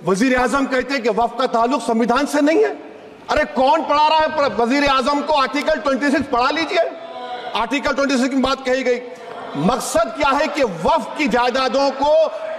वजीर आजम कहते हैं कि वक्फ का ताल्लुक संविधान से नहीं है। अरे कौन पढ़ा रहा है वजीर आजम को? आर्टिकल 26 पढ़ा लीजिए। आर्टिकल 26 की बात कही गई। मकसद क्या है कि वक्फ की जायदादों को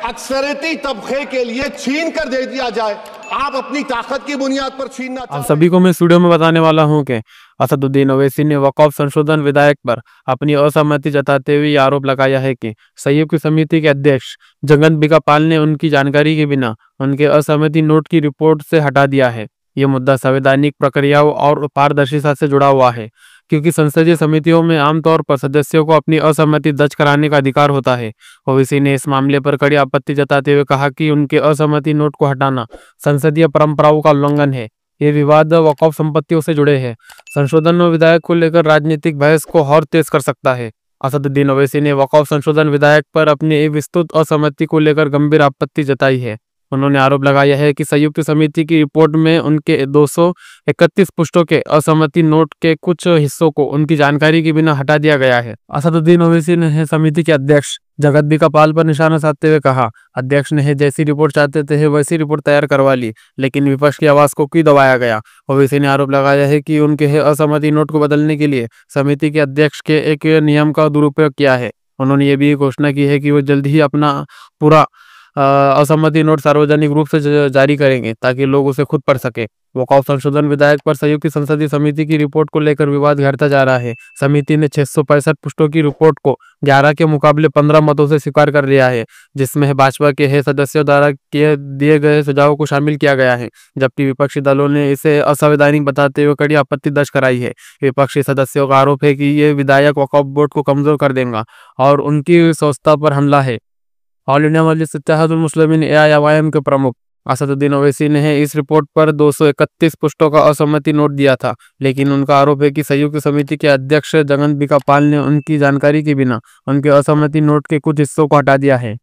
अक्सरियती तबके के लिए छीन कर दे दिया जाए। आप अपनी ताकत की बुनियाद पर छीनना आप सभी को मैं स्टूडियो में बताने वाला हूं कि असदुद्दीन ओवैसी ने वक्फ संशोधन विधेयक पर अपनी असहमति जताते हुए आरोप लगाया है कि संयुक्त समिति के अध्यक्ष जगन पाल ने उनकी जानकारी के बिना उनके असहमति नोट की रिपोर्ट से हटा दिया है। ये मुद्दा संवैधानिक प्रक्रियाओं और पारदर्शिता से जुड़ा हुआ है, क्योंकि संसदीय समितियों में आमतौर पर सदस्यों को अपनी असहमति दर्ज कराने का अधिकार होता है। ओवैसी ने इस मामले पर कड़ी आपत्ति जताते हुए कहा कि उनके असहमति नोट को हटाना संसदीय परंपराओं का उल्लंघन है। ये विवाद वक्फ संपत्तियों से जुड़े हैं। संशोधन विधेयक को लेकर राजनीतिक बहस को और तेज कर सकता है। असदुद्दीन ओवैसी ने वक्फ संशोधन विधेयक पर अपनी विस्तृत असहमति को लेकर गंभीर आपत्ति जताई है। उन्होंने आरोप लगाया है कि संयुक्त समिति की रिपोर्ट में उनके 231 पृष्ठों के असहमति नोट के कुछ हिस्सों को उनकी जानकारी के बिना हटा दिया गया है। असदुद्दीन ओवैसी ने समिति के अध्यक्ष जगत पाल पर निशाना साधते हुए कहा, अध्यक्ष ने जैसी रिपोर्ट चाहते थे वैसी रिपोर्ट तैयार करवा ली, लेकिन विपक्ष की आवाज को क्यों दबाया गया। ओवैसी ने आरोप लगाया है कि उनके असहमति नोट को बदलने के लिए समिति के अध्यक्ष के एक नियम का दुरुपयोग किया है। उन्होंने ये भी घोषणा की है कि वो जल्द ही अपना पूरा असहमति नोट सार्वजनिक रूप से जारी करेंगे ताकि लोग उसे खुद पढ़ सके। वक्फ संशोधन विधेयक पर संयुक्त संसदीय समिति की रिपोर्ट को लेकर विवाद घटता जा रहा है। समिति ने 665 पृष्ठों की रिपोर्ट को 11 के मुकाबले 15 मतों से स्वीकार कर लिया है, जिसमें भाजपा के सदस्यों द्वारा दिए गए सुझावों को शामिल किया गया है, जबकि विपक्षी दलों ने इसे असंवैधानिक बताते हुए कड़ी आपत्ति दर्ज कराई है। विपक्षी सदस्यों का आरोप है कि ये विधेयक वक्फ बोर्ड को कमजोर कर देगा और उनकी संस्था पर हमला है। ऑल इंडिया मजलिस इत्तेहादुल मुस्लिमीन एआईएमआईएम के प्रमुख असदुद्दीन ओवैसी ने इस रिपोर्ट पर 231 पृष्ठों का असहमति नोट दिया था, लेकिन उनका आरोप है कि संयुक्त समिति के अध्यक्ष जगन पाल ने उनकी जानकारी के बिना उनके असहमति नोट के कुछ हिस्सों को हटा दिया है।